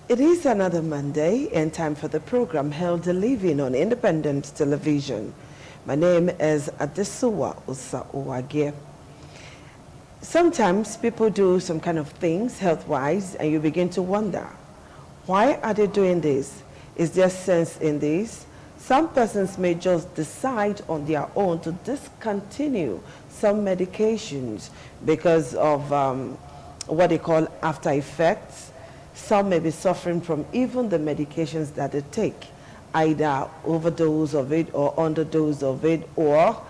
It is another Monday and time for the program Held Living on Independent Television. My name is Adesuwa Usa Owage. Sometimes people do some kind of things health-wise and you begin to wonder, why are they doing this? Is there sense in this? Some persons may just decide on their own to discontinue some medications because of what they call after effects. Some may be suffering from even the medications that they take, either overdose of it or underdose of it, or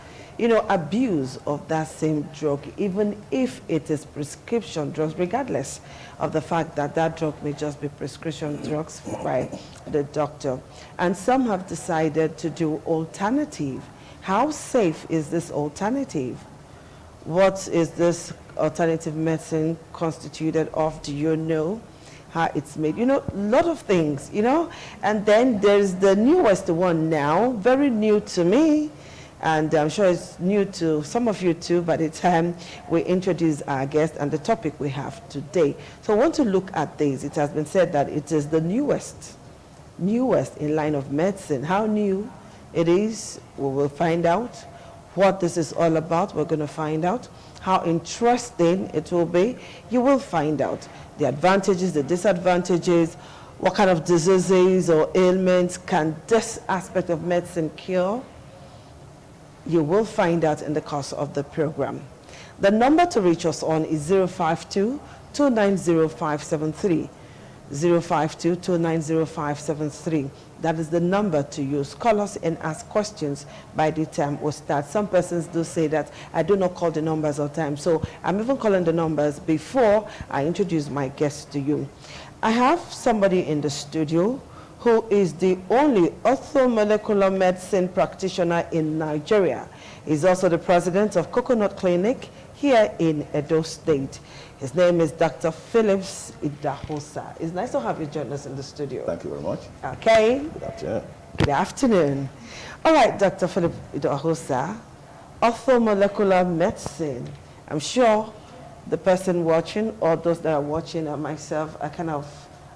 abuse of that drug drug, even if it is prescription drugs, regardless of the fact that that drug may just be prescription drugs by the doctor. And some have decided to do alternative. How safe is this alternative? What is this alternative medicine constituted of? Do you know how it's made? A lot of things, And then there's the newest one now, very new to me, and I'm sure it's new to some of you too by the time we introduce our guest and the topic we have today. So I want to look at this. It has been said that it is the newest in line of medicine. How new it is, we will find out. What this is all about, we're going to find out. How interesting it will be, you will find out. The advantages, the disadvantages, what kind of diseases or ailments can this aspect of medicine cure? You will find out in the course of the program. The number to reach us on is 052-290-573. 052-290-573. That is the number to use. Call us and ask questions by the time we start. Some persons do say that I do not call the numbers all the time. So I'm even calling the numbers before I introduce my guest to you. I have somebody in the studio who is the only orthomolecular medicine practitioner in Nigeria. He's also the president of Coconut Clinic here in Edo State. His name is Dr. Phillips Idahosa. It's nice to have you join us in the studio. Thank you very much. Okay. Good afternoon. Good afternoon. All right, Dr. Phillips Idahosa, orthomolecular medicine. I'm sure the person watching or those that are watching and myself are kind of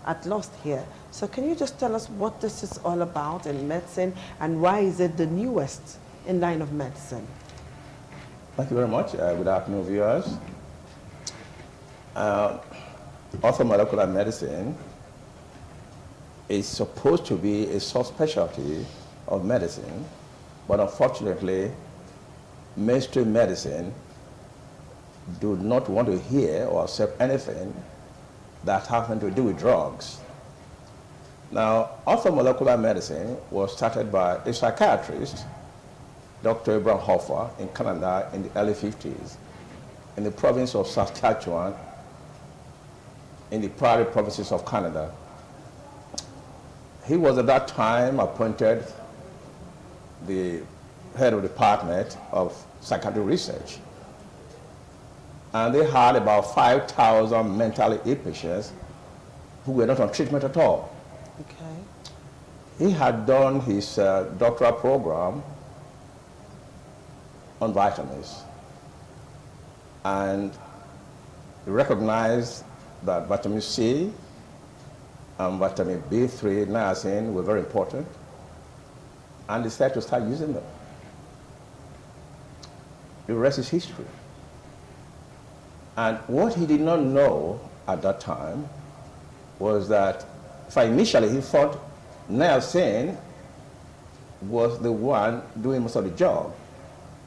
at lost here. So can you just tell us what this is all about in medicine and why is it the newest in line of medicine? Thank you very much. Good afternoon, viewers. Orthomolecular medicine is supposed to be a subspecialty of medicine, but unfortunately, mainstream medicine do not want to hear or accept anything that has to do with drugs. Now, orthomolecular medicine was started by a psychiatrist, Dr. Abraham Hoffa, in Canada in the early 50s, in the province of Saskatchewan, in the prairie provinces of Canada. He was at that time appointed the head of the department of psychiatric research. And they had about 5,000 mentally ill patients who were not on treatment at all. Okay. He had done his doctoral program on vitamins, and he recognized that vitamin C and vitamin B3, niacin, were very important, and decided to start using them. The rest is history. And what he did not know at that time was that, initially he thought niacin was the one doing most of the job.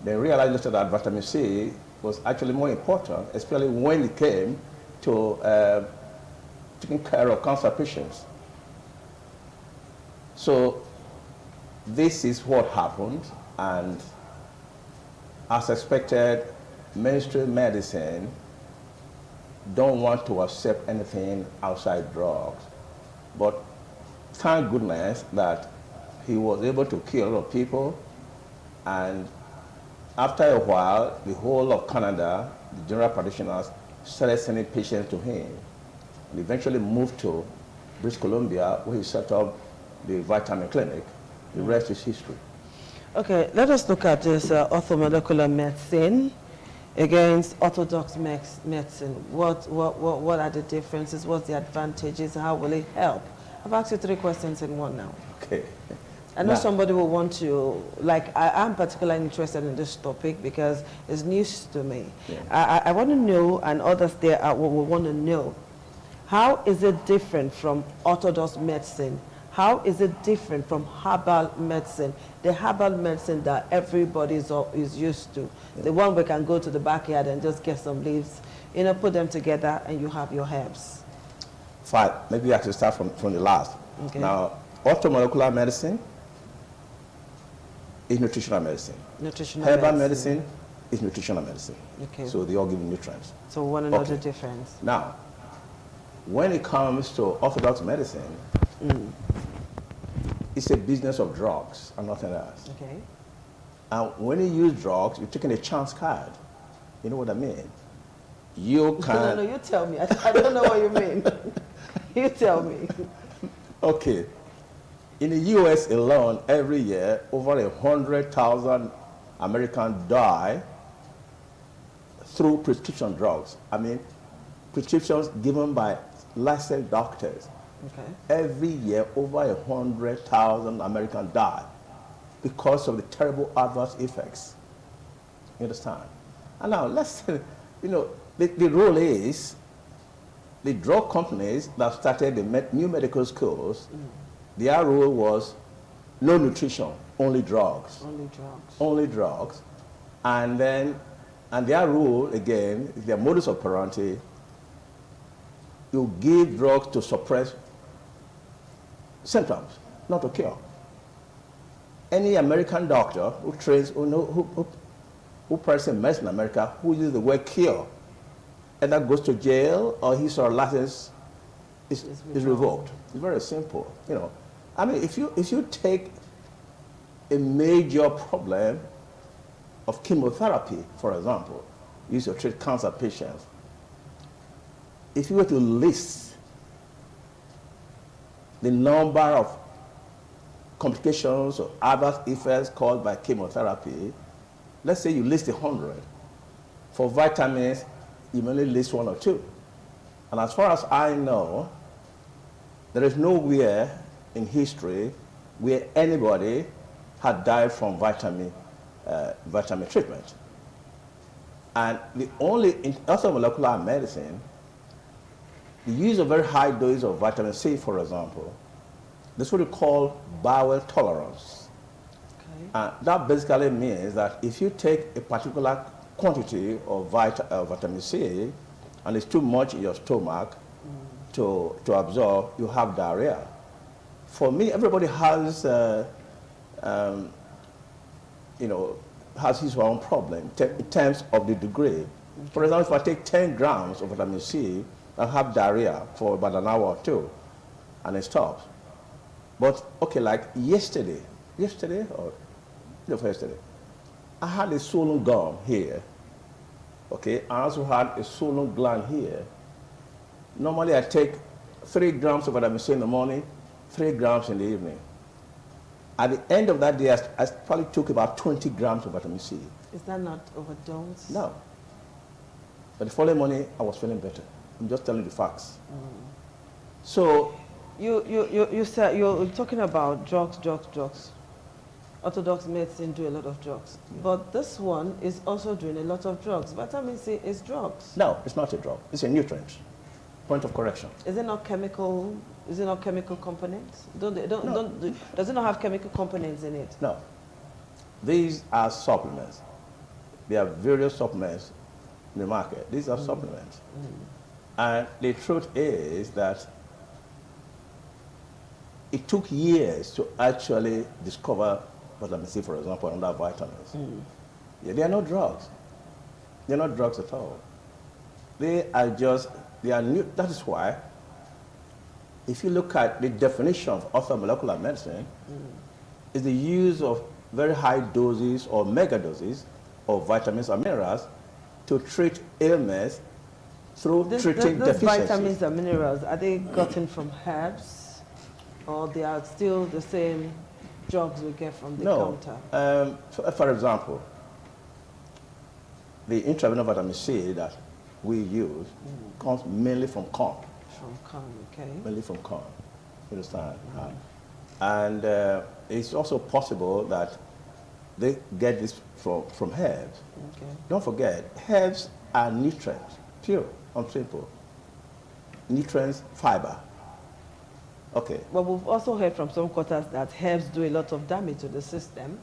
Then realized later that vitamin C was actually more important, especially when it came to taking care of cancer patients. So this is what happened, and as expected, mainstream medicine don't want to accept anything outside drugs. But thank goodness that he was able to kill a lot of people, and after a while, the whole of Canada, the general practitioners, started sending patients to him, and eventually moved to British Columbia, where he set up the vitamin clinic. The rest is history. Okay, let us look at this orthomolecular medicine. against Orthodox medicine? What are the differences? What's the advantages? How will it help? I've asked you 3 questions in one now. Okay. I know somebody will want to, like, I'm particularly interested in this topic because it's news to me. Yeah. I want to know, and others there will want to know, how is it different from Orthodox medicine? How is it different from herbal medicine? The herbal medicine that everybody is used to. Yeah. The one we can go to the backyard and just get some leaves, you know, put them together and you have your herbs. Fine. Maybe I should start from the last. Okay. Now, orthomolecular medicine is nutritional medicine. Herbal medicine is nutritional medicine. Okay. So they all give nutrients. So we want to know the difference. Now, when it comes to Orthodox medicine, it's a business of drugs and nothing else. Okay. And when you use drugs, you're taking a chance card. You know what I mean? You can... No, you tell me. I don't know what you mean. You tell me. Okay. In the U.S. alone, every year, over 100,000 Americans die through prescription drugs. I mean, prescriptions given by licensed doctors. Okay. Every year, over 100,000 Americans die because of the terrible adverse effects. You understand? And now, let's say, you know, the rule is the drug companies that started the new medical schools, their rule was no nutrition, only drugs. Only drugs. Only drugs. And their rule, again, their modus operandi, you give drugs to suppress symptoms, not to cure. Any American doctor who trains, who practices medicine in America, who uses the word cure, either goes to jail or his or her license is revoked. It's very simple, you know. I mean, if you take a major problem of chemotherapy, for example, used to treat cancer patients, if you were to list the number of complications or adverse effects caused by chemotherapy, let's say you list 100. For vitamins, you only list 1 or 2. And as far as I know, there is nowhere in history where anybody had died from vitamin treatment. And the only, in orthomolecular medicine, the use of very high doses of vitamin C, for example, this is what we call bowel tolerance. Okay. That basically means that if you take a particular quantity of vitamin C and it's too much in your stomach to absorb, you have diarrhea. For me, everybody has, you know, has his own problem in terms of the degree. Okay. For example, if I take 10 grams of vitamin C, I'll have diarrhea for about an hour or 2, and it stops. But, okay, like yesterday, I had a swollen gum here, okay? I also had a swollen gland here. Normally, I take 3 grams of vitamin C in the morning, 3 grams in the evening. At the end of that day, I probably took about 20 grams of vitamin C. Is that not overdose? No. But the following morning, I was feeling better. I'm just telling the facts. So, you said you're talking about drugs. Orthodox medicine do a lot of drugs, but this one is also doing a lot of drugs. Vitamin C is drugs. No, it's not a drug. It's a nutrient. Point of correction. Is it not chemical? Is it not chemical components? Does it not have chemical components in it? No. These are supplements. There are various supplements in the market. These are supplements. And the truth is that it took years to actually discover vitamin C, for example, and other vitamins. Yeah, they are not drugs. They're not drugs at all. They are new. That is why, if you look at the definition of orthomolecular medicine, is the use of very high doses or mega doses of vitamins or minerals to treat ailments through treating deficiencies. These vitamins and minerals, are they gotten from herbs, or they are still the same drugs we get from the counter? For example, the intravenous vitamin C that we use comes mainly from corn. From corn, okay. Mainly from corn, you understand? And it's also possible that they get this from herbs. Okay. Don't forget, herbs are nutrients, pure and simple. Nutrients, fiber. Okay. But we've also heard from some quarters that herbs do a lot of damage to the system.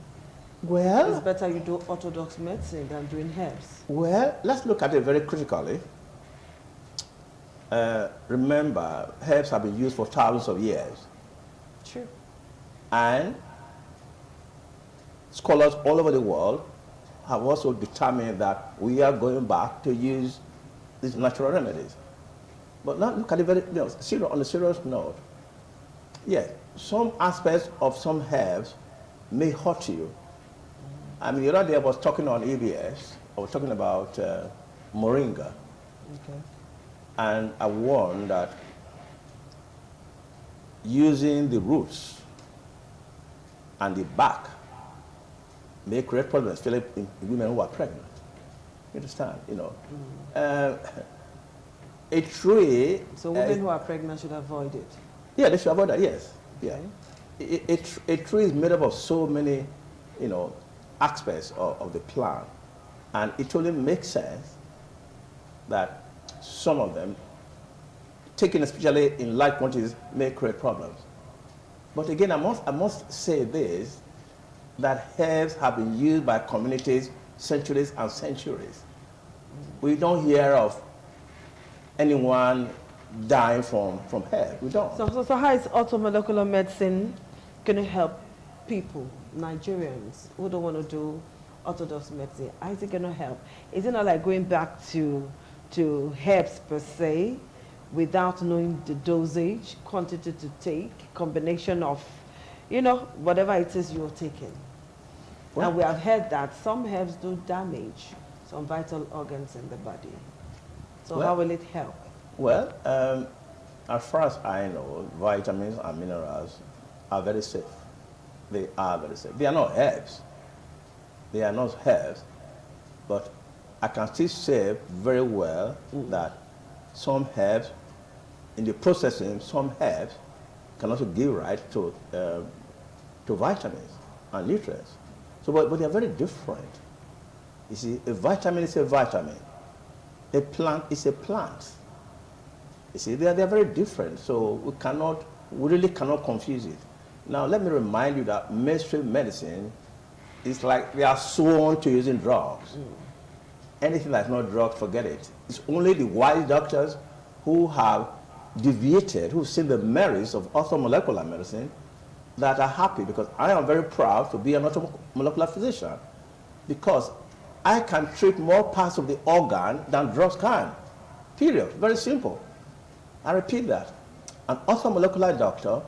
Well, It's better you do orthodox medicine than doing herbs. well, let's look at it very critically. Remember, herbs have been used for thousands of years. True. And scholars all over the world have also determined that we are going back to use these natural remedies. But now look at it very, on a serious note. Yes, some aspects of some herbs may hurt you. I mean, the other day I was talking on EBS, I was talking about moringa. Okay. And I warned that using the roots and the bark may create problems, especially in women who are pregnant. You understand? A tree. So women who are pregnant should avoid it. Yeah, they should avoid that. Yes. Okay. Yeah. A tree is made up of so many, aspects of the plant, and it only makes sense that some of them, taken especially in large quantities, may create problems. But again, I must say this, that herbs have been used by communities centuries and centuries. We don't hear of anyone dying from herbs. We don't. So how is orthomolecular medicine going to help people, Nigerians, who don't want to do orthodox medicine? How is it going to help? Is it not like going back to herbs per se, without knowing the dosage, quantity to take, combination of, whatever it is you're taking? Well, and we have heard that some herbs do damage some vital organs in the body. So how will it help? Well, as far as I know, vitamins and minerals are very safe. They are very safe. They are not herbs. They are not herbs, but I can still say very well that some herbs, in the processing, some herbs can also give rise to vitamins and nutrients. So, but they are very different. You see, a vitamin is a vitamin. A plant is a plant. You see, they are very different. So we really cannot confuse it. Now, let me remind you that mainstream medicine is like they are sworn to using drugs. Anything that's not drugs, forget it. It's only the wise doctors who have deviated, who've seen the merits of orthomolecular medicine, that are happy, because I am very proud to be an orthomolecular physician, because I can treat more parts of the organ than drugs can. Period. Very simple. I repeat that. An orthomolecular doctor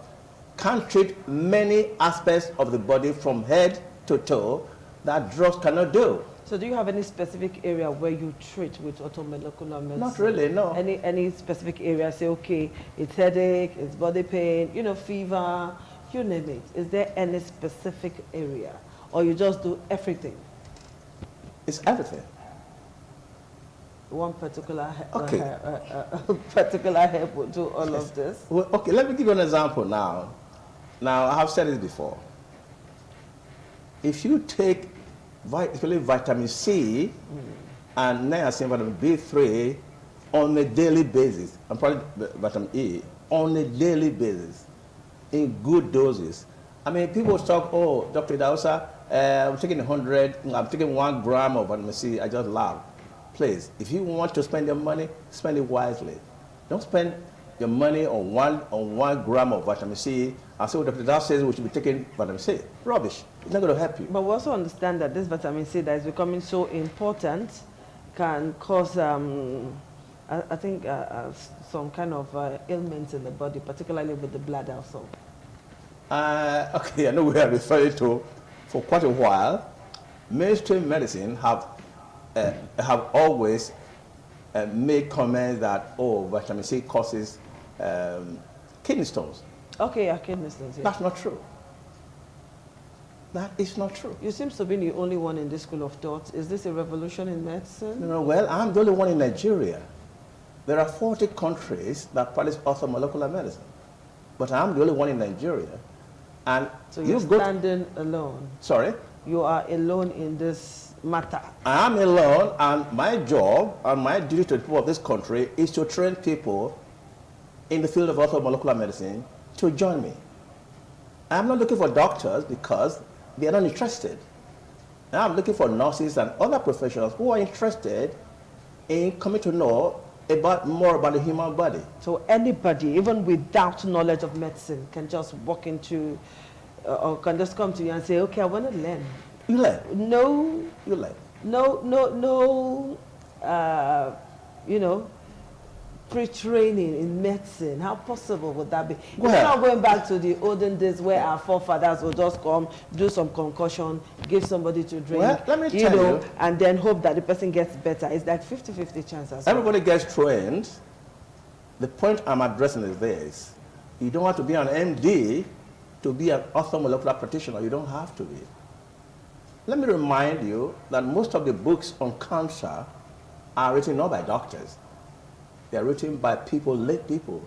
can treat many aspects of the body from head to toe that drugs cannot do. So do you have any specific area where you treat with orthomolecular medicine? Not really, no. Any specific area, say, okay, it's headache, it's body pain, fever, you name it. Is there any specific area? Or you just do everything? It's everything. One particular Okay. particular herb will do all of this? Well, okay, let me give you an example now. Now, I have said it before. If you take especially vitamin C and niacin, vitamin B3 on a daily basis, and probably vitamin E, on a daily basis, in good doses. I mean, people talk, oh, Dr. Idausa, I'm taking 100, I'm taking 1 gram of vitamin C, I just laugh. Please, if you want to spend your money, spend it wisely. Don't spend your money on one gram of vitamin C and say, Dr. Idausa says we should be taking vitamin C. Rubbish. It's not going to help you. But we also understand that this vitamin C that is becoming so important can cause, I think, some kind of ailments in the body, particularly with the bladder also. Okay, I know we are referring to, for quite a while, mainstream medicine have always made comments that, oh, vitamin C causes kidney stones. Okay, yeah, kidney stones. Yeah. That's not true. That is not true. You seem to be the only one in this school of thought. Is this a revolution in medicine? No, well, I'm the only one in Nigeria. There are 40 countries that practice orthomolecular medicine, but I'm the only one in Nigeria. And so you're standing alone? Sorry? You are alone in this matter? I am alone, and my job and my duty to the people of this country is to train people in the field of orthomolecular medicine to join me. I'm not looking for doctors because they are not interested. I'm looking for nurses and other professionals who are interested in coming to know more about the human body. So anybody, even without knowledge of medicine, can just walk into, or can just come to you and say, okay, I want to learn. You learn. No. You learn. No, you know, pre-training in medicine. How possible would that be? We're not going back to the olden days where our forefathers would just come, do some concussion, give somebody to drink, well, let me tell you, and then hope that the person gets better. It's like 50-50 chance as well. Everybody gets trained. The point I'm addressing is this. You don't have to be an MD to be an orthomolecular practitioner. You don't have to be. Let me remind you that most of the books on cancer are written not by doctors. They are written by people, lay people.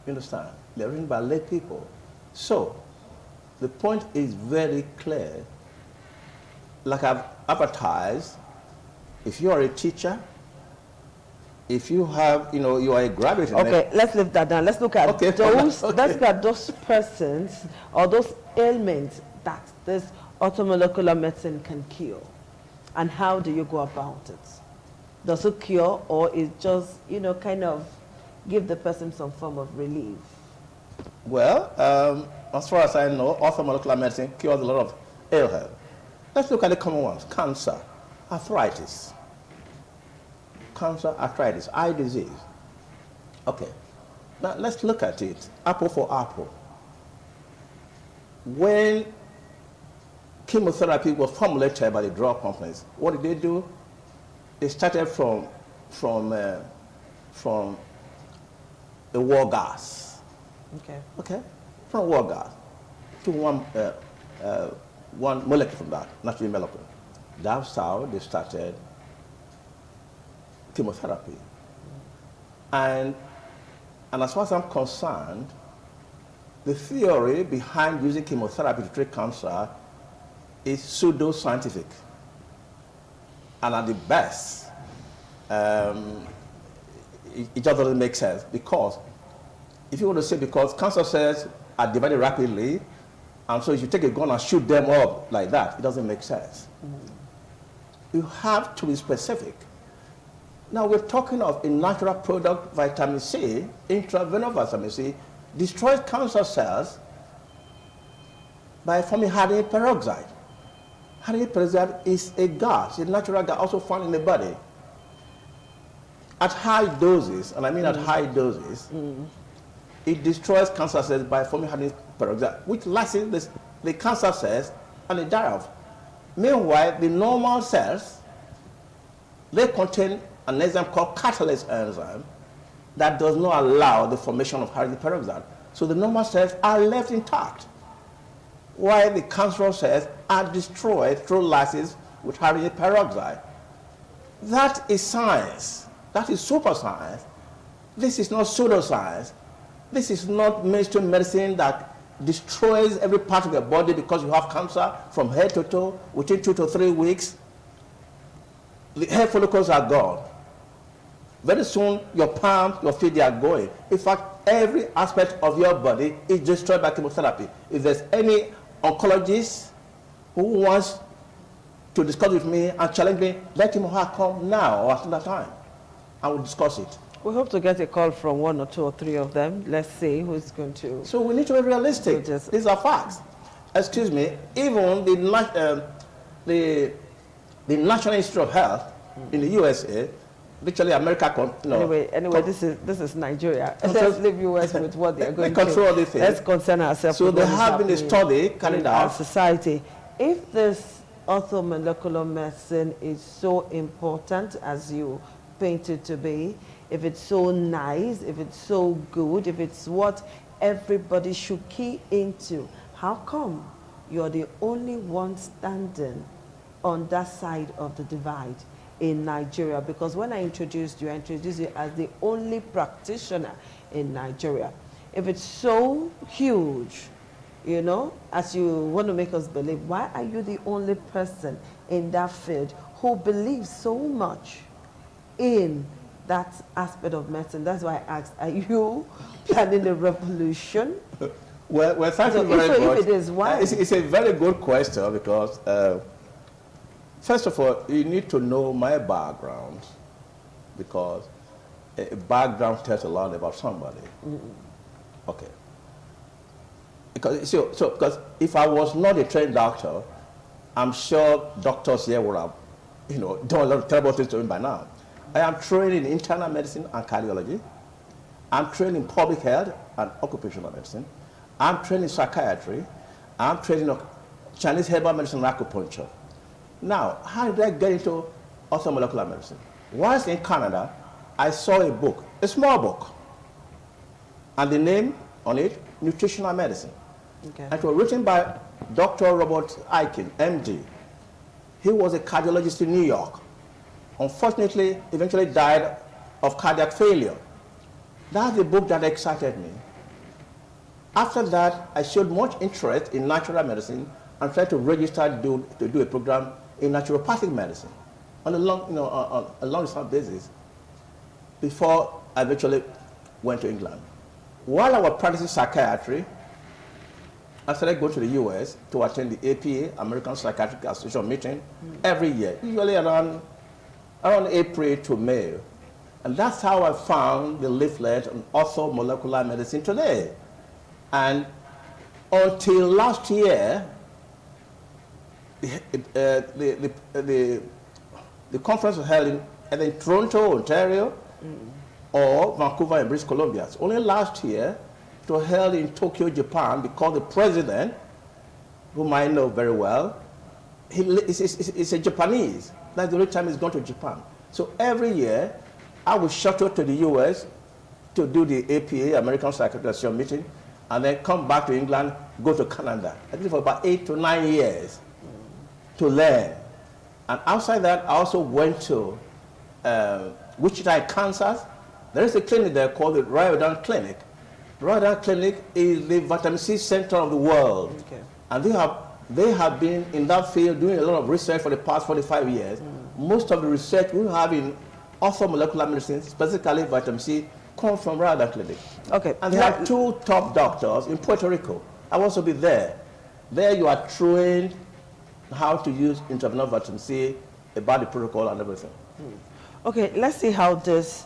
You understand? They are written by lay people. So, the point is very clear. Like I've advertised, if you are a teacher, if you have, you are a graduate. Okay, let's leave that down. Let's look at those. Okay. Let's look at those persons or those ailments that this orthomolecular medicine can cure, and how do you go about it? Does it cure, or is just, kind of give the person some form of relief? Well, as far as I know, orthomolecular medicine cures a lot of ill health. Let's look at the common ones. Cancer, arthritis. Cancer, arthritis, eye disease. Okay, now let's look at it, apple for apple. When chemotherapy was formulated by the drug companies, what did they do? They started from the war gas. Okay. Okay, from war gas to one molecule from that, natural molecule. That's how they started chemotherapy. And as far as I'm concerned, the theory behind using chemotherapy to treat cancer is pseudo-scientific. And at the best, it just doesn't make sense, because if you want to say because cancer cells are divided rapidly, and so if you take a gun and shoot them up like that, it doesn't make sense. You have to be specific. Now we're talking of a natural product, vitamin C, intravenous vitamin C, destroys cancer cells by forming hydrogen peroxide. Hydrogen peroxide is a gas, a natural gas also found in the body. At high doses, and I mean at high doses, it destroys cancer cells by forming hydrogen peroxide, which lyses the cancer cells and they die off. Meanwhile, the normal cells, they contain an enzyme called catalase enzyme that does not allow the formation of hydrogen peroxide. So the normal cells are left intact, while the cancerous cells are destroyed through lysis with hydrogen peroxide. That is science. That is super science. This is not pseudoscience. This is not mainstream medicine that destroys every part of your body because you have cancer from head to toe within 2 to 3 weeks. The hair follicles are gone. Very soon, your palms, your feet, they are going. In fact, every aspect of your body is destroyed by chemotherapy. If there's any oncologist who wants to discuss with me and challenge me, let him or her come now or at another time. I will discuss it. We hope to get a call from 1 or 2 or 3 of them. Let's see who's going to... So we need to be realistic. These are facts. Excuse me, even the National Institute of Health in the USA, literally America... Anyway, this is Nigeria. Let's leave US with what they're going to control these things. Let's concern ourselves with what there have been a study carried out. Our society. If this orthomolecular medicine is so important as you paint it to be, if it's so nice, if it's so good, if it's what everybody should key into, how come you're the only one standing on that side of the divide in Nigeria, because when I introduced you as the only practitioner in Nigeria. If it's so huge, you know, as you want to make us believe, why are you the only person in that field who believes so much in that aspect of medicine? That's why I asked, are you planning a revolution? Well, thank you very much. If it is, why? It's a very good question because, first of all, you need to know my background because a background tells a lot about somebody. Okay. Because, because if I was not a trained doctor, I'm sure doctors here would have, you know, done a lot of terrible things to me by now. I am trained in internal medicine and cardiology. I'm trained in public health and occupational medicine. I'm trained in psychiatry. I'm trained in Chinese herbal medicine and acupuncture. Now, how did I get into orthomolecular medicine? Whilst in Canada, I saw a book, a small book, and the name on it, Nutritional Medicine. Okay. And it was written by Dr. Robert Aiken, MD. He was a cardiologist in New York. Unfortunately, eventually died of cardiac failure. That's the book that excited me. After that, I showed much interest in natural medicine and tried to register to do a program in naturopathic medicine on a long-term basis before I eventually went to England. While I was practicing psychiatry, I started going to the US to attend the APA, American Psychiatric Association meeting, every year, usually around April to May. And that's how I found the leaflet on orthomolecular medicine today. And until last year, the conference was held either in Toronto, Ontario, or Vancouver in British Columbia. It's only last year it was held in Tokyo, Japan, because the president, whom I know very well, he's a Japanese. That's the only time he's gone to Japan. So every year, I would shuttle to the US to do the APA, American Psychiatric Association meeting, and then come back to England, go to Canada. I did it for about 8 to 9 years to learn. And outside that, I also went to Wichita, Kansas. There is a clinic there called the Ryodan Clinic. The Ryodan Clinic is the vitamin C center of the world. Okay. And they have been in that field doing a lot of research for the past 45 years. Most of the research we have in orthomolecular medicine, specifically vitamin C, comes from Ryodan Clinic. Okay. And they have 2 top doctors in Puerto Rico. I'll also be there. There you are trained how to use intravenous vitamin C, about the protocol and everything. Okay, let's see how this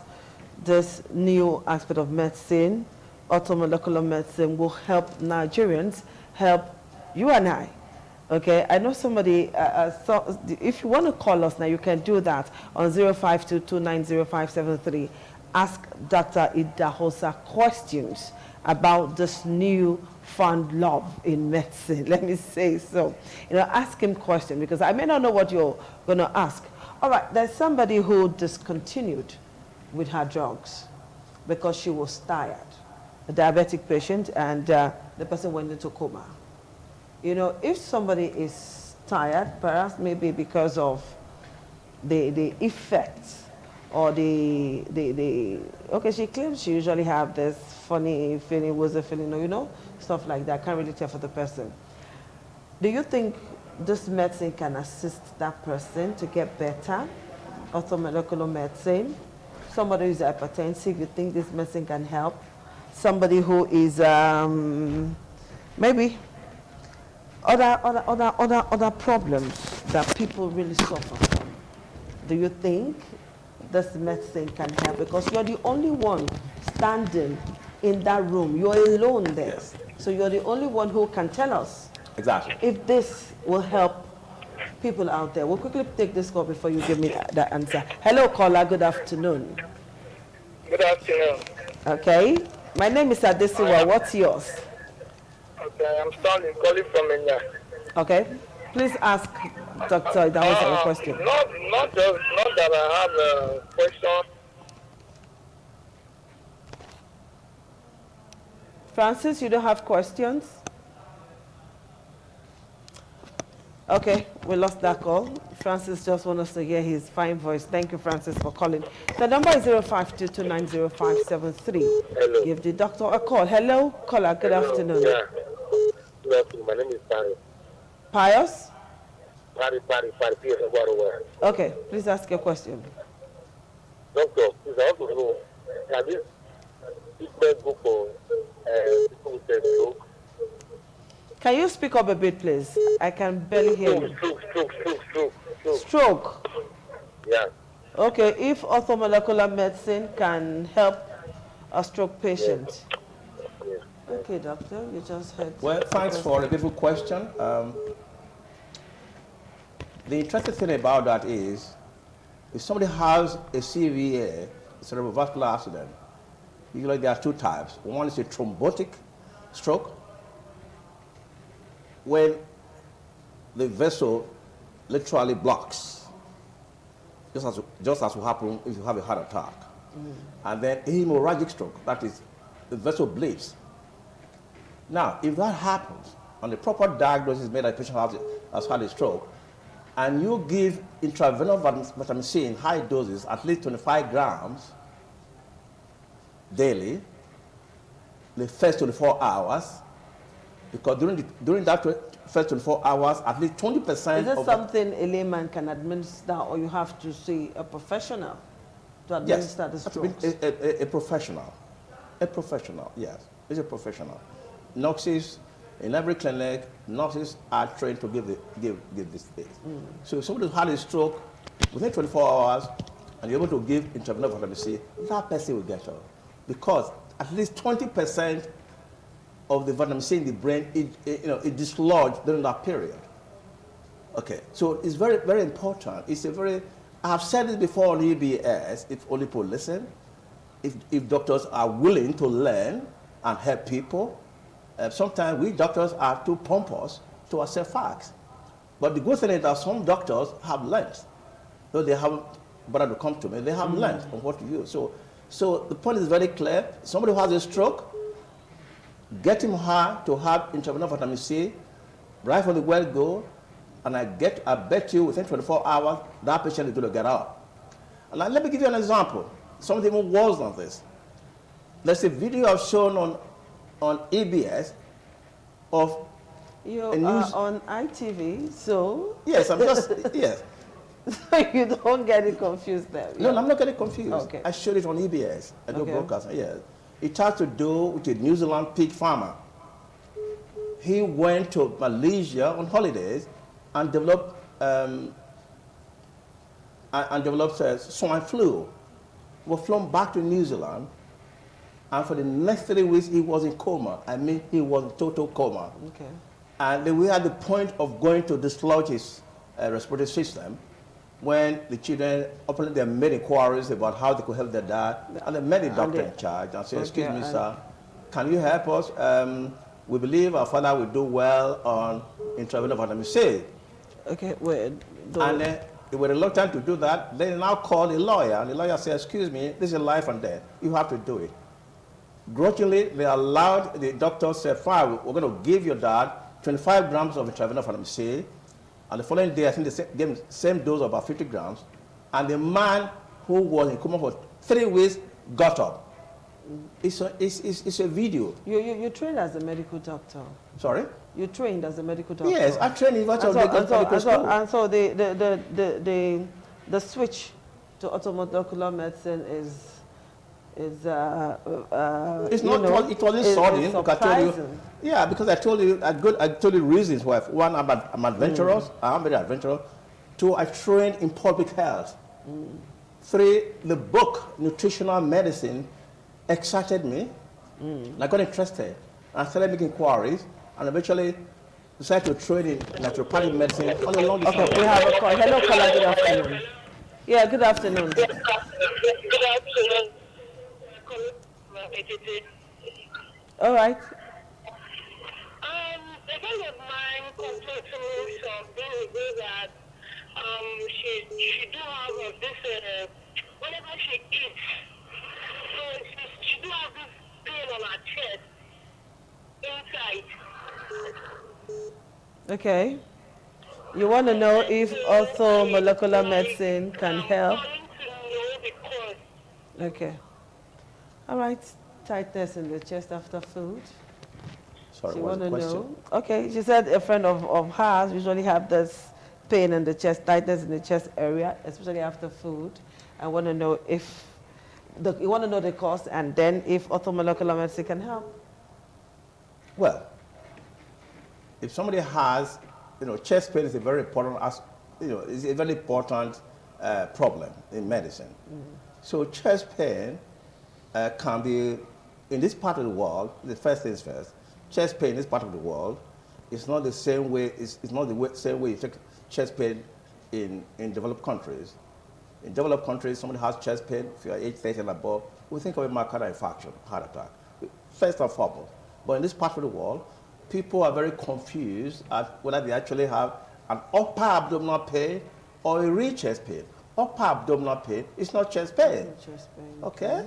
new aspect of medicine, orthomolecular medicine, will help Nigerians, help you and I. Okay, I know somebody, if you want to call us now, you can do that on 0522905573. Ask Dr. Idahosa questions about this new found love in medicine. Let me say so. You know, ask him questions because I may not know what you're going to ask. All right, there's somebody who discontinued with her drugs because she was tired. A diabetic patient, and the person went into coma. You know, if somebody is tired, perhaps maybe because of the effects or okay, she claims she usually have this funny feeling, woozy feeling, you know, stuff like that. Can't really tell for the person. Do you think this medicine can assist that person to get better? Orthomolecular medicine. Somebody who is hypertensive, you think this medicine can help? Somebody who is maybe other problems that people really suffer from. Do you think this medicine can help? Because you're the only one standing in that room. You're alone there. Yes. So you're the only one who can tell us Exactly. if this will help people out there. We'll quickly take this call before you give me the answer. Hello, caller. Good afternoon. Good afternoon. Okay. My name is Adesiwa. What's yours? Okay, I'm Stanley calling from India. Okay. Please ask Dr. Idahosa a question. Not that I have a question. Francis, you don't have questions? Okay, we lost that call. Francis just wants us to hear his fine voice. Thank you, Francis, for calling. The number is 0522900573. Hello. Give the doctor a call. Hello, caller. Good afternoon. Yeah. Good afternoon. My name is Barry. Pius? Barry, P.S. Okay, please ask your question. Doctor, please, I want to know, can this treatment go for people with a stroke? Can you speak up a bit, please? I can barely hear you. Stroke. Stroke. Yeah. Okay, if orthomolecular medicine can help a stroke patient. Yeah. Okay, doctor, you just heard. Well, thanks for the beautiful question. The interesting thing about that is, if somebody has a CVA, cerebrovascular accident, usually there are two types. One is a thrombotic stroke, when the vessel literally blocks, just as will happen if you have a heart attack. And then a hemorrhagic stroke, that is, the vessel bleeds. Now, if that happens, and the proper diagnosis is made that the patient has had a stroke, and you give intravenous vitamin C in high doses, at least 25 grams daily, the first 24 hours, because during that first 24 hours, at least 20% Is this something a layman can administer, or you have to see a professional to administer the strokes? A professional. A professional, yes. It's a professional. Nurses, in every clinic, nurses are trained to give this thing. So if somebody had a stroke, within 24 hours, and you're able to give intravenous vitamin C, that person will get up. Because at least 20% of the vitamin C in the brain is dislodged during that period. Okay, so it's very, very important. It's a very, I have said it before on EBS, if only people listen, if doctors are willing to learn and help people. Sometimes we doctors are too pompous to accept facts. But the good thing is that some doctors have learned. Though they haven't bothered to come to me, they have learned on what to use. So the point is very clear. Somebody who has a stroke, get him her to have intravenous vitamin C right from the word go, and I bet you within 24 hours, that patient is going to get out. And now, let me give you an example, something even worse than this. There's a video I've shown on EBS of You are on ITV, so... Yes, I'm just, yes. So you don't get it confused there. No, I'm not getting confused. Okay. I showed it on EBS. I do Okay. broadcast. Yes. It has to do with a New Zealand pig farmer. He went to Malaysia on holidays and developed swine flu. Was flown back to New Zealand, and for the next 3 weeks he was in coma. I mean, he was in total coma. Okay. And then we had the point of going to dislodge his respiratory system, when the children openly they made inquiries about how they could help their dad, and they met the doctor in charge and said, "Excuse me, sir, can you help us? We believe our father will do well on intravenous vitamin C." Okay, wait. And they were reluctant to do that. They now called a lawyer, and the lawyer said, "Excuse me, this is life and death. You have to do it." Grudgingly, they allowed, the doctor said, "Fine, we're going to give your dad 25 grams of intravenous vitamin C." And the following day, I think they gave him the same dose of about 50 grams. And the man who was in coma for 3 weeks got up. It's a video. You trained as a medical doctor. Sorry? You trained as a medical doctor. Yes, I trained in virtual medical school. And so the switch to orthomolecular medicine is it's not. It wasn't sudden. Look, I told you. Yeah, because I told you. I told you reasons why. One, I'm adventurous. I'm very adventurous. Two, I trained in public health. Three, the book Nutritional Medicine excited me. And I got interested. I started making inquiries, and eventually decided to train in naturopathic medicine on a long distance. Okay, we have a call. Hello, caller. Good afternoon. Yeah, good afternoon. Good afternoon. All right. A friend of mine complained to me some days ago that she do have this whenever she eats, so she do have this pain on her chest inside. Okay. You want to know if orthomolecular Like, medicine can I'm help? calling to know because Okay. All right. Tightness in the chest after food. Sorry, She what's want the to question? know. Okay. She said a friend of hers usually have this pain in the chest, tightness in the chest area, especially after food. I want to know if you want to know the cause and then if orthomolecular medicine can help. Well, if somebody has, chest pain is a very important, is a very important problem in medicine. So chest pain can be, in this part of the world, the first things first, chest pain in this part of the world is not the same way, it's not the same way you take chest pain in developed countries. In developed countries, somebody has chest pain, if you are age 30 and above, we think of a myocardial infarction, heart attack, first and foremost. But in this part of the world, people are very confused at whether they actually have an upper abdominal pain or a real chest pain. Upper abdominal pain is not chest pain. Chest pain. Okay?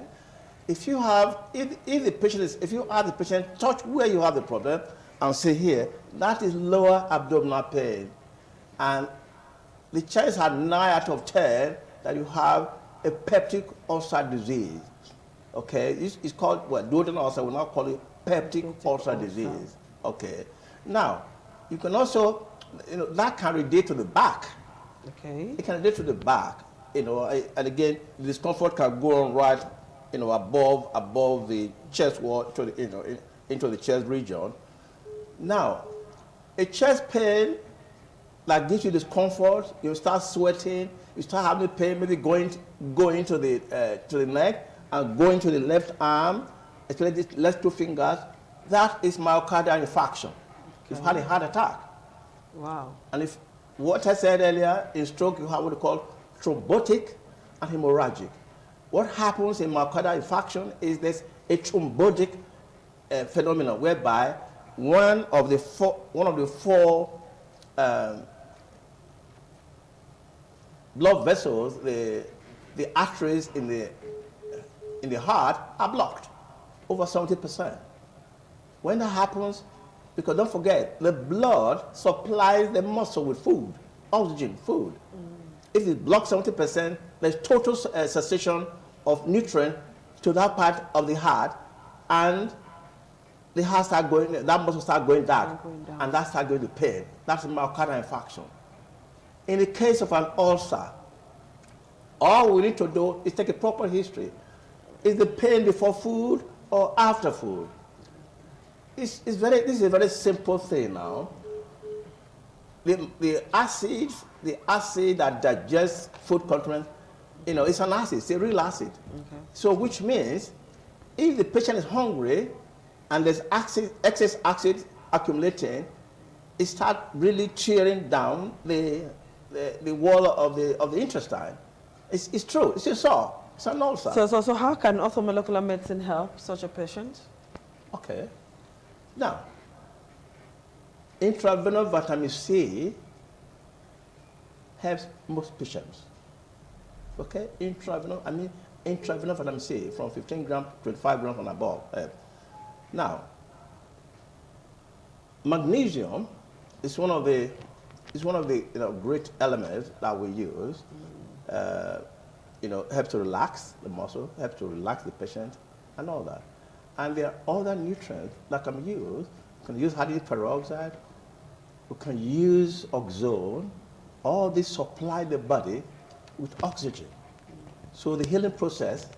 If you have, if the patient is, if you ask the patient, touch where you have the problem and say here, that is lower abdominal pain. And the chances are 9 out of 10 that you have a peptic ulcer disease. Okay? It's called, well, duodenal ulcer, we'll now call it peptic ulcer disease. Okay. Now, you can also, that can radiate to the back. Okay. It can radiate to the back, and again, the discomfort can go on right, above the chest wall, to the, into the chest region. Now, a chest pain that gives you discomfort, you start sweating, you start having pain, maybe going to the neck and going to the left arm, especially the left 2 fingers. That is myocardial infarction. Okay. You've had a heart attack. Wow. And if what I said earlier, in stroke, you have what we call thrombotic and hemorrhagic. What happens in myocardial infarction is there's a thrombotic phenomenon whereby one of the four blood vessels, the arteries in the heart are blocked, over 70%. When that happens, because don't forget, the blood supplies the muscle with food, oxygen, food. If it blocks 70%, there's total cessation of nutrient to that part of the heart, and the heart start going, that muscle start going down, and that start going to pain. That's a myocardial infarction. In the case of an ulcer, all we need to do is take a proper history. Is the pain before food or after food? This is a very simple thing now. The acid that digests food content, it's an acid, it's a real acid. Okay. So which means if the patient is hungry and there's excess acid accumulating, it starts really tearing down the wall of the intestine. It's true, it's a sore, it's an ulcer. So how can orthomolecular medicine help such a patient? Okay. Now, intravenous vitamin C helps most patients. Okay? Intravenous vitamin C from 15 grams to 25 grams and above. Now, magnesium is one of the great elements that we use. Helps to relax the muscle, helps to relax the patient, and all that. And there are other nutrients that can be used. We can use hydrogen peroxide, we can use oxone. All this supply the body with oxygen. So the healing process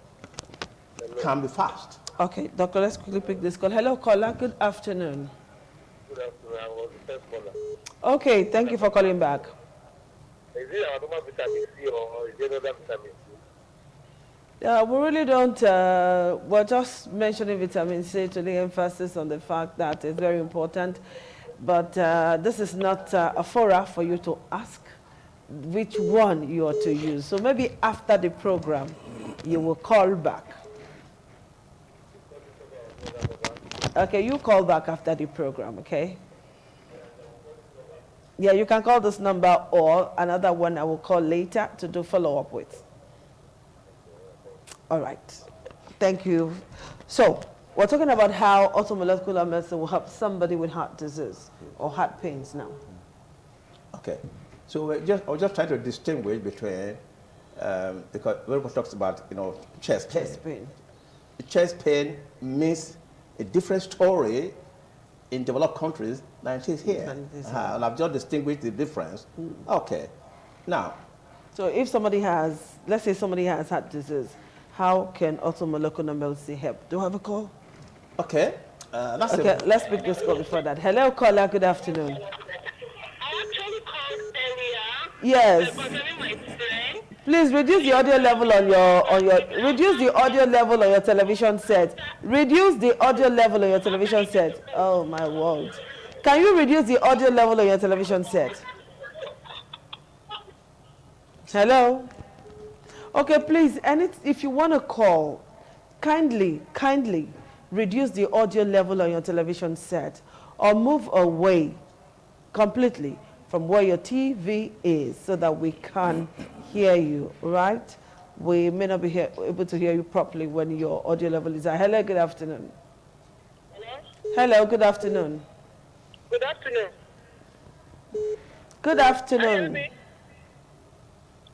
can be fast. Okay, doctor, let's quickly pick this call. Hello, caller, good afternoon. Good afternoon, I was the first caller. Okay, thank you for calling back. Is it abnormal vitamin C or is it another vitamin C? We really don't, we're just mentioning vitamin C to lay emphasis on the fact that it's very important, but this is not a fora for you to ask which one you are to use. So maybe after the program, you will call back. Okay, you call back after the program, okay? Yeah, you can call this number or another one I will call later to do follow-up with. All right, thank you. So we're talking about how orthomolecular medicine will help somebody with heart disease or heart pains now. Okay. So I was just trying to distinguish between, because when one talks about, chest pain. Chest pain. Chest pain means a different story in developed countries than it is here. And I've just distinguished the difference. Okay. Now. So if somebody has, let's say somebody has heart disease, how can orthomolecular medicine help? Do you have a call? Okay. Let's pick this call before that. Hello, caller. Good afternoon. I actually called earlier. Yes. Concerning my friend. Please reduce the audio level on your television set. Reduce the audio level on your television set. Oh my word. Can you reduce the audio level on your television set? Hello? Okay, please, and if you want to call, kindly reduce the audio level on your television set or move away completely from where your TV is so that we can hear you, right? We may not be able to hear you properly when your audio level is high. Hello, good afternoon. Hello? Hello, good afternoon. Good afternoon. Good afternoon.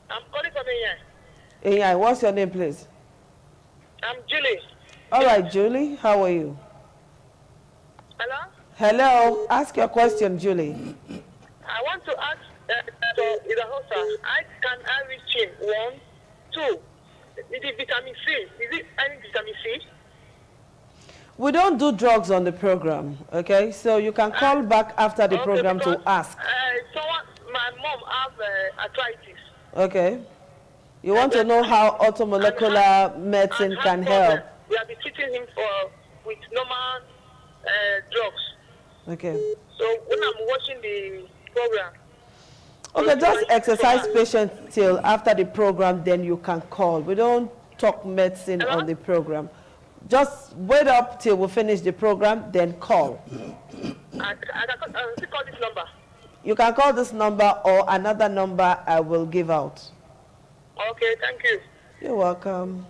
I'm calling from here. Yeah, what's your name, please? I'm Julie. All right, Julie, how are you? Hello? Hello, ask your question, Julie. I want to ask Dr. Idahosa, can I reach him? 1, 2. Is it vitamin C? Is it any vitamin C? We don't do drugs on the program, okay? So you can call back after the program to ask. My mom have arthritis. Okay. You want to know how orthomolecular medicine can help? We have been treating him with normal drugs. Okay. So when I'm watching the program. Okay, just exercise patience till after the program, then you can call. We don't talk medicine on the program. Just wait up till we finish the program, then call. I can call this number. You can call this number or another number I will give out. Okay, thank you. You're welcome.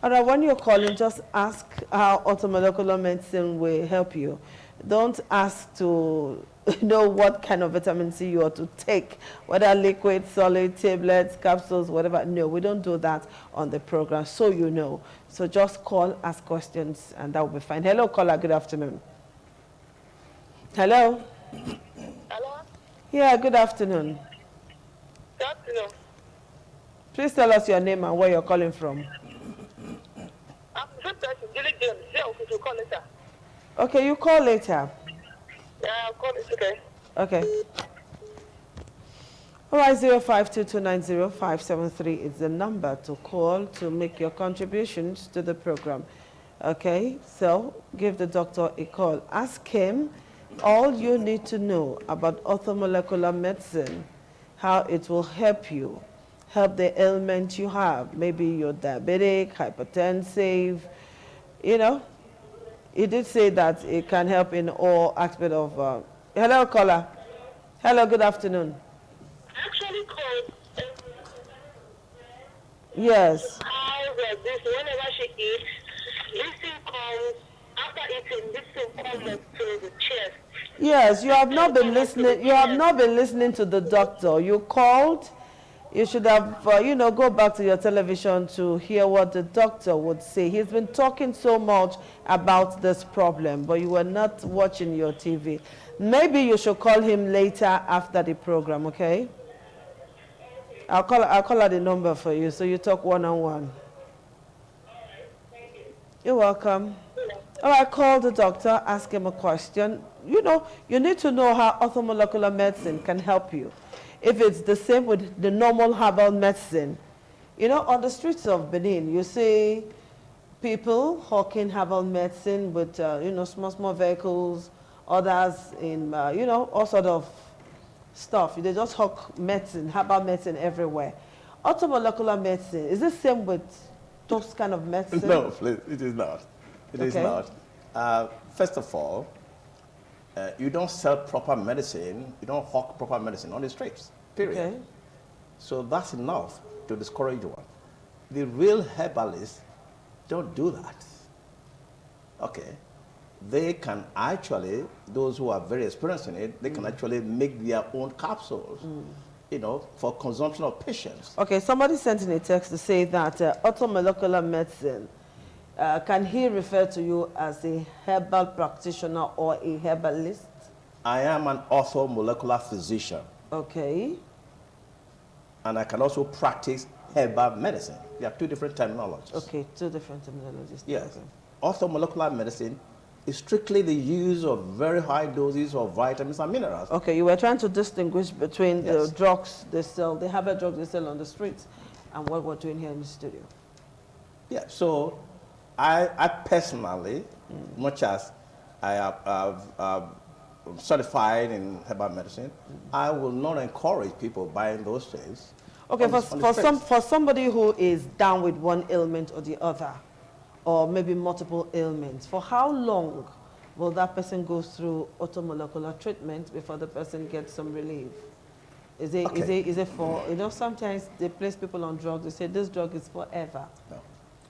All right, when you're calling, just ask how orthomolecular medicine will help you. Don't ask to know what kind of vitamin C you ought to take, whether liquid, solid, tablets, capsules, whatever. No, we don't do that on the program, so you know. So just call, ask questions, and that will be fine. Hello, caller. Good afternoon. Hello? Hello? Yeah, good afternoon. Good afternoon. Please tell us your name and where you're calling from. I'm the person, Julie James. Yeah, okay, so call later. Okay, you call later. Yeah, I'll call it, okay. Okay. All right, 0522905573 is the number to call to make your contributions to the program. Okay, so give the doctor a call. Ask him all you need to know about orthomolecular medicine, how it will help you, help the ailment you have. Maybe you're diabetic, hypertensive, you know. He did say that it can help in all aspects of... hello, caller. Hello, good afternoon. I actually called. Yes. How this, whenever she eats, this thing comes, after eating, this thing comes to the chest. Yes, you have not been listening. You have not been listening to the doctor. You called. You should have, go back to your television to hear what the doctor would say. He's been talking so much about this problem, but you were not watching your TV. Maybe you should call him later after the program, okay? I'll call out the number for you so you talk one-on-one. You're welcome. All right, call the doctor, ask him a question. You need to know how orthomolecular medicine can help you. If it's the same with the normal herbal medicine, on the streets of Benin, you see people hawking herbal medicine with, small vehicles, others in, all sort of stuff. They just hawk medicine, herbal medicine everywhere. Orthomolecular medicine, is it the same with those kind of medicine? No, please, it is not. It is not. First of all, you don't sell proper medicine, you don't hawk proper medicine on the streets, period. Okay. So that's enough to discourage one. The real herbalists don't do that. Okay. they can actually, those who are very experienced in it, they can actually make their own capsules, you know, for consumption of patients. Okay, somebody sent in a text to say that orthomolecular medicine, can he refer to you as a herbal practitioner or a herbalist? I am an orthomolecular physician. Okay. And I can also practice herbal medicine. There are two different terminologies. Okay, two different terminologies. Yes. Okay. Orthomolecular medicine is strictly the use of very high doses of vitamins and minerals. Okay, you were trying to distinguish between Yes. the drugs they sell, the herbal drugs they sell on the streets, and what we're doing here in the studio. Yeah, so I personally, much as I have certified in herbal medicine, I will not encourage people buying those things. Okay, for somebody who is down with one ailment or the other, or maybe multiple ailments, for how long will that person go through orthomolecular treatment before the person gets some relief? Is it for, you know, sometimes they place people on drugs, they say this drug is forever.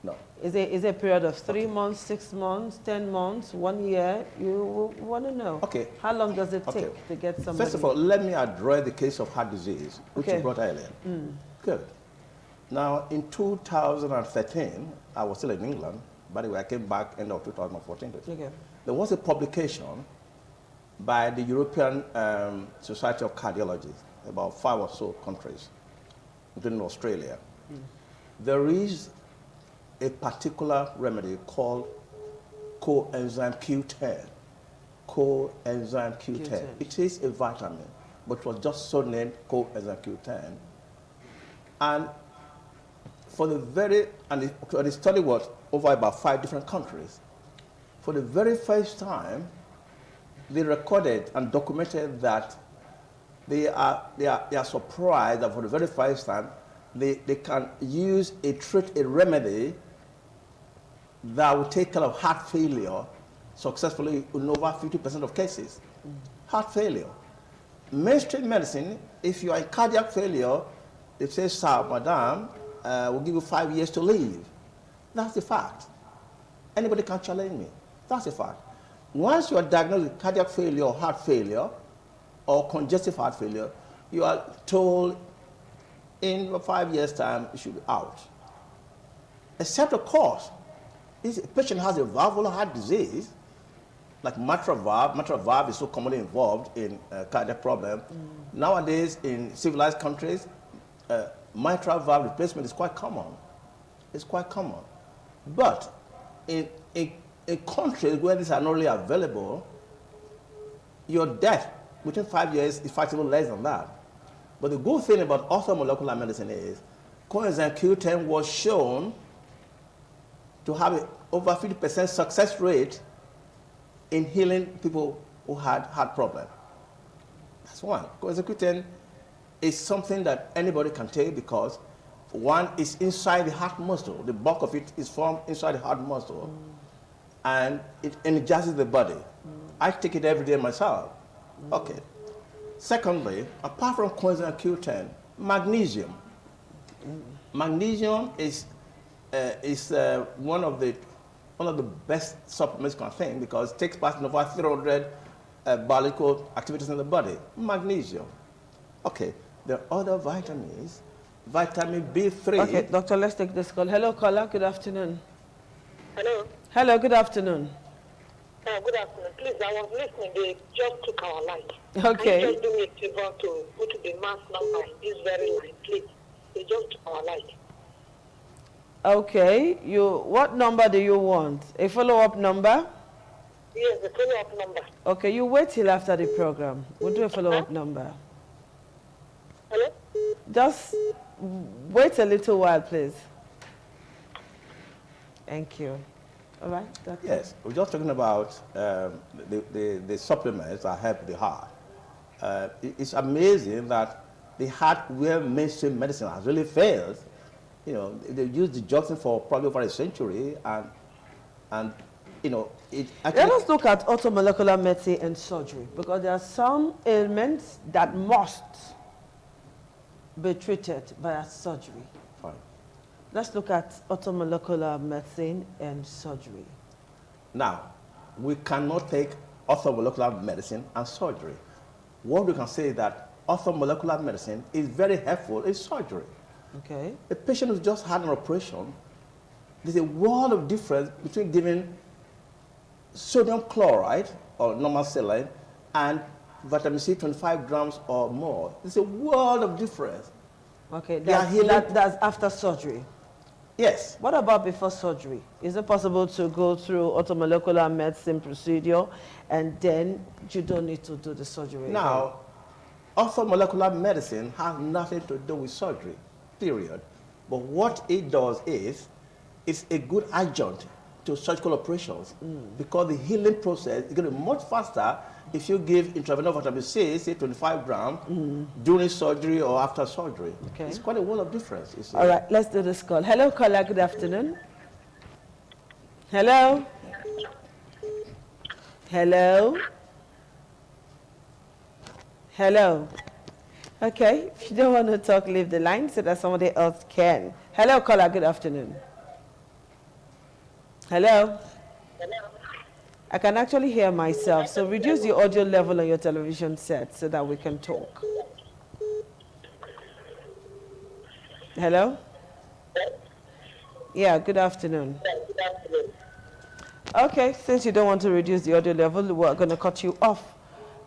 No. Is it a period of 3 months, 6 months, 10 months, 1 year? You want to know. Okay. How long does it take to get some First of all, let me address the case of heart disease, which you brought earlier. Good. Now, in 2013, I was still in England. By the way, I came back end of 2014. Okay. There was a publication by the European Society of Cardiology, about 5 or so countries, including Australia. There is a particular remedy called coenzyme Q10. Coenzyme Q10. It is a vitamin, but it was just so named coenzyme Q10. And for the the study was over about 5 different countries. For the very first time, they recorded and documented that they are surprised that for the very first time, they can use a remedy that will take care of heart failure successfully in over 50% of cases. Heart failure. Mainstream medicine, if you are in cardiac failure, they say, sir, madam, we'll give you 5 years to live. That's the fact. Anybody can challenge me. That's the fact. Once you are diagnosed with cardiac failure or heart failure or congestive heart failure, you are told in 5 years' time you should be out. Except, of course, if a patient has a valvular heart disease, like mitral valve is so commonly involved in cardiac problem. Nowadays, in civilized countries, mitral valve replacement is quite common. It's quite common. But in countries where these are not really available, your death within 5 years is far even less than that. But the good thing about orthomolecular medicine is coenzyme Q10 was shown to have an over 50% success rate in healing people who had heart problems. That's one. Coenzyme Q10 is something that anybody can take because one is inside the heart muscle. The bulk of it is formed inside the heart muscle, and it energizes the body. I take it every day myself. Okay. Secondly, apart from coenzyme Q10, magnesium. Magnesium is one of the best supplements kind of thing because it takes part in over 300 biological activities in the body. Magnesium. Okay. There are other vitamins. Vitamin B3. Okay, doctor, let's take this call. Hello, caller. Good afternoon. Hello. Hello, good afternoon. Good afternoon. Please, I was listening. They just took our line. Okay. Can you just do me a favor to put the mass number in this very line, please? They just took our line. Okay. What number do you want? A follow-up number? Yes, the follow-up number. Okay, you wait till after the program. We'll do a follow-up number. Hello? Just wait a little while, please. Thank you. All right, doctor? Yes, we're just talking about the supplements that help the heart. It's amazing that the heart where mainstream medicine has really failed. You know, they used the Johnson for probably over a century, and you know, it actually... Let us look at orthomolecular medicine and surgery, because there are some ailments that must be treated by surgery. Fine. Let's look at orthomolecular medicine and surgery. Now, we cannot take orthomolecular medicine and surgery. What we can say is that orthomolecular medicine is very helpful in surgery. Okay. A patient who just had an operation, there's a world of difference between giving sodium chloride or normal saline and vitamin C 25 grams or more. There's a world of difference. Okay, They that's after surgery. Yes. What about before surgery? Is it possible to go through orthomolecular medicine procedure and then you don't need to do the surgery? Now, orthomolecular medicine has nothing to do with surgery, period. But what it does is, it's a good adjunct to surgical operations because the healing process is going to be much faster if you give intravenous vitamin C, say 25 grams, during surgery or after surgery. Okay. It's quite a world of difference. You see. All right, let's do this call. Hello, caller. Good afternoon. Hello. Hello. Hello. Okay, if you don't want to talk, leave the line so that somebody else can. Hello, caller. Good afternoon. Hello. I can actually hear myself, so reduce the audio level on your television set so that we can talk. Hello? Yeah, good afternoon. Okay, since you don't want to reduce the audio level, we're going to cut you off.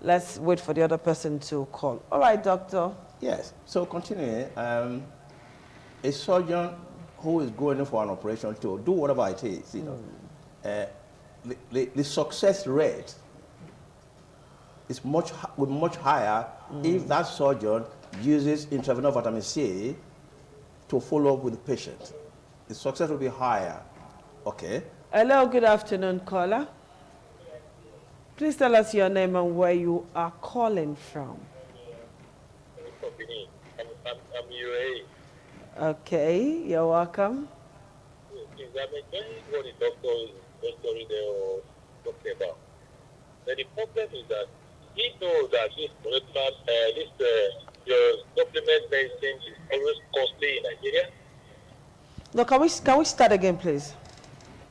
Let's wait for the other person to call. All right, doctor. Yes, so continuing, a surgeon who is going in for an operation to do whatever it is, you know, the success rate is much higher if that surgeon uses intravenous vitamin C to follow up with the patient. The success will be higher. Okay. Hello, good afternoon, caller. Please tell us your name and where you are calling from. From Benin. I'm UAE. Okay, you're welcome. Is that what the doctor is talking about? Then the problem is that he knows that your supplement medicine is always costly in Nigeria. No, can we start again, please?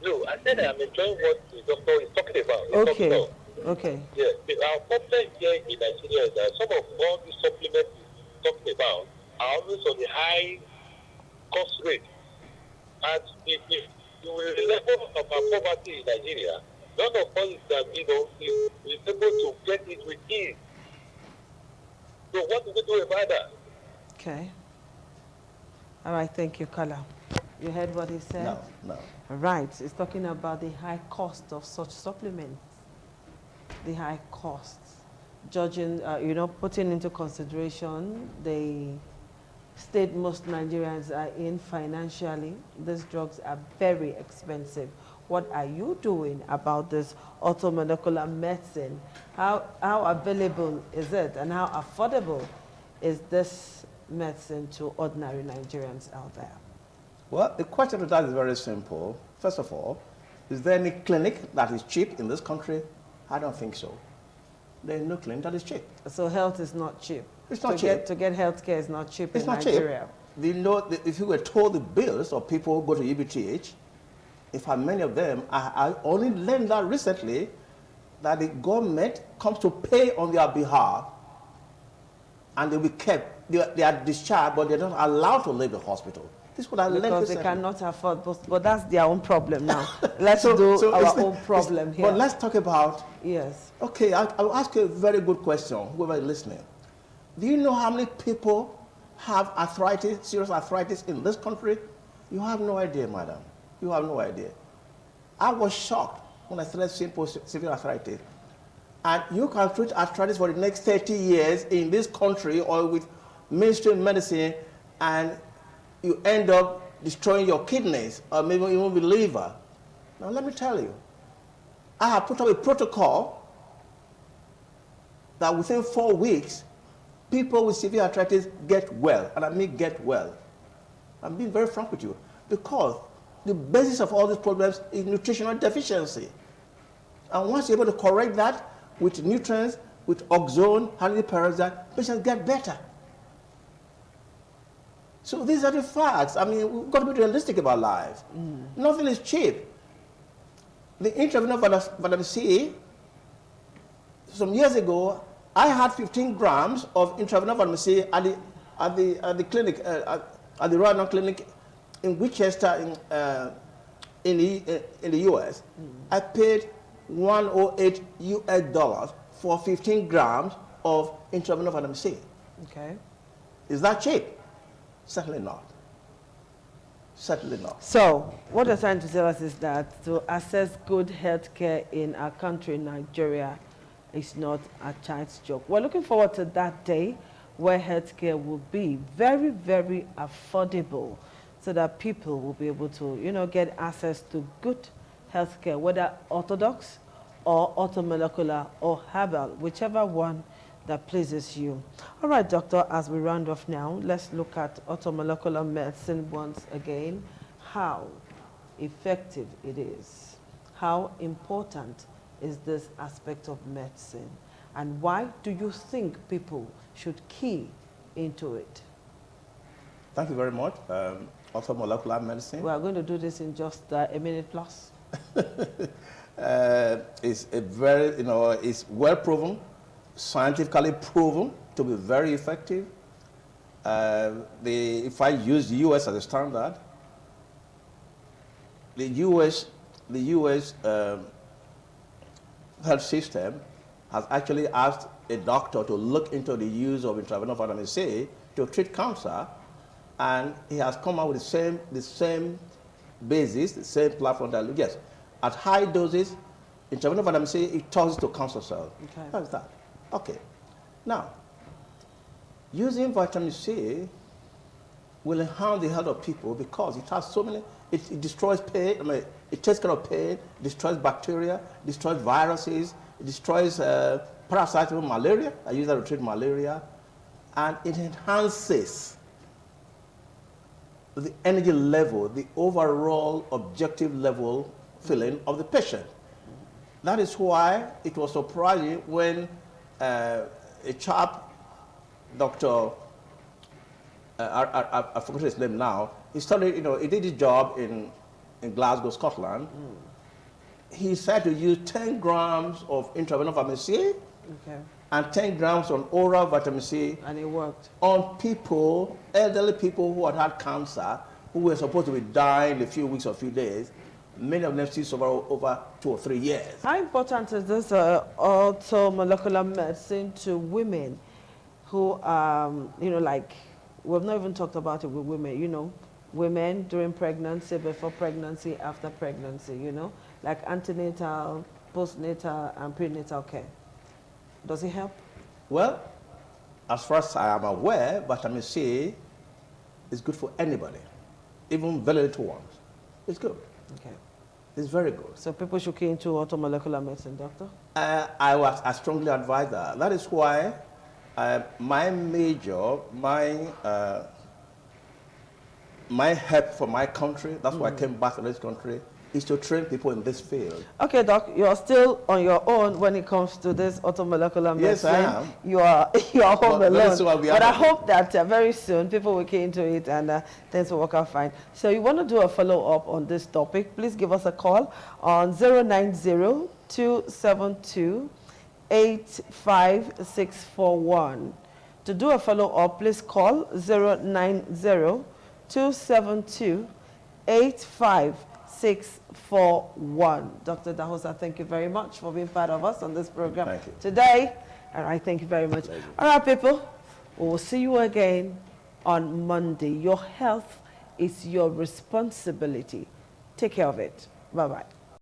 No, I said I'm enjoying what the doctor is talking about. Okay. Okay. Yeah, our problem here in Nigeria is that some of all the supplements he's talking about are always on the high cost rate. And if the level of our poverty in Nigeria, none of us that is able to get it with ease. So what do we do about that? Okay. All right, thank you, caller. You heard what he said? No, no. All right, he's talking about the high cost of such supplements. The high costs. Judging, putting into consideration the state most Nigerians are in financially, these drugs are very expensive. What are you doing about this orthomolecular medicine? How available is it and how affordable is this medicine to ordinary Nigerians out there? Well, the question to that is very simple. First of all, is there any clinic that is cheap in this country? I don't think so. There is no clinic that is cheap. So health is not cheap. It's not cheap. To get health care is not cheap It's in not Nigeria. cheap. You know, if you were told the bills of people who go to UBTH, in fact, many of them, I only learned that recently, that the government comes to pay on their behalf, and they will be kept. They are discharged, but they're not allowed to leave the hospital. This is what I learned recently. Because they cannot afford, but that's their own problem now. Let's do our own problem here. But let's talk about... Yes. Okay, I'll ask you a very good question, whoever is listening. Do you know how many people have arthritis, serious arthritis in this country? You have no idea, madam. You have no idea. I was shocked when I started seeing severe arthritis. And you can treat arthritis for the next 30 years in this country or with mainstream medicine, and you end up destroying your kidneys or maybe even the liver. Now let me tell you, I have put up a protocol that within 4 weeks, people with severe arthritis get well, and I mean get well. I'm being very frank with you, because the basis of all these problems is nutritional deficiency. And once you're able to correct that with nutrients, with oxone, peroxide, patients get better. So these are the facts. I mean, we've got to be realistic about life. Nothing is cheap. the intravenous vitamin C, some years ago, I had 15 grams of intravenous vitamin C at the clinic, at the Royal Clinic in Winchester in the US. I paid $108 US for 15 grams of intravenous vitamin C. Okay. Is that cheap? Certainly not. Certainly not. So, what they're trying to tell us is that to access good health care in our country, Nigeria, is not a child's joke. We're looking forward to that day where health care will be very, very affordable so that people will be able to, you know, get access to good health care, whether orthodox or orthomolecular or herbal, whichever one that pleases you. All right, doctor, as we round off now, let's look at orthomolecular medicine once again, how effective it is, how important is this aspect of medicine, and why do you think people should key into it? Thank you very much. Orthomolecular medicine. We are going to do this in just a minute plus. It's a very, it's well proven, scientifically proven to be very effective. If I use the US as a standard, the US health system has actually asked a doctor to look into the use of intravenous vitamin C to treat cancer, and he has come out with the same basis, the same platform that, yes, at high doses, intravenous vitamin C, it turns to cancer cells. Okay. How is that? Okay. Now, using vitamin C will enhance the health of people because it has so many, it destroys pain, it takes care of pain, destroys bacteria, destroys viruses, it destroys parasites, malaria. I use that to treat malaria. And it enhances the energy level, the overall objective level feeling of the patient. That is why it was surprising when a chap, Dr. I forgot his name now, he studied, he did his job in Glasgow, Scotland. He said to use 10 grams of intravenous vitamin C and 10 grams of oral vitamin C. And it worked. On people, elderly people who had cancer, who were supposed to be dying in a few weeks or a few days. Many of them still survive over 2 or 3 years. How important is this orthomolecular medicine to women who, like, we've not even talked about it with women, women during pregnancy, before pregnancy, after pregnancy, like antenatal, postnatal, and prenatal care. Does it help? Well, as far as I am aware, vitamin C is good for anybody, even very little ones. It's good. Okay. It's very good. So people should key into orthomolecular medicine, doctor? I strongly advise that. That is why my help for my country, that's why I came back to this country, is to train people in this field. Okay, Doc, you're still on your own when it comes to this orthomolecular medicine. Yes, I am. You are home alone. But I hope that very soon people will key into it and things will work out fine. So you want to do a follow-up on this topic, please give us a call on 090-272-85641. To do a follow-up, please call 090-272-85641. Dr. Dahosa, thank you very much for being part of us on this program today. All right, thank you very much. All right, people, we will see you again on Monday. Your health is your responsibility. Take care of it. Bye-bye.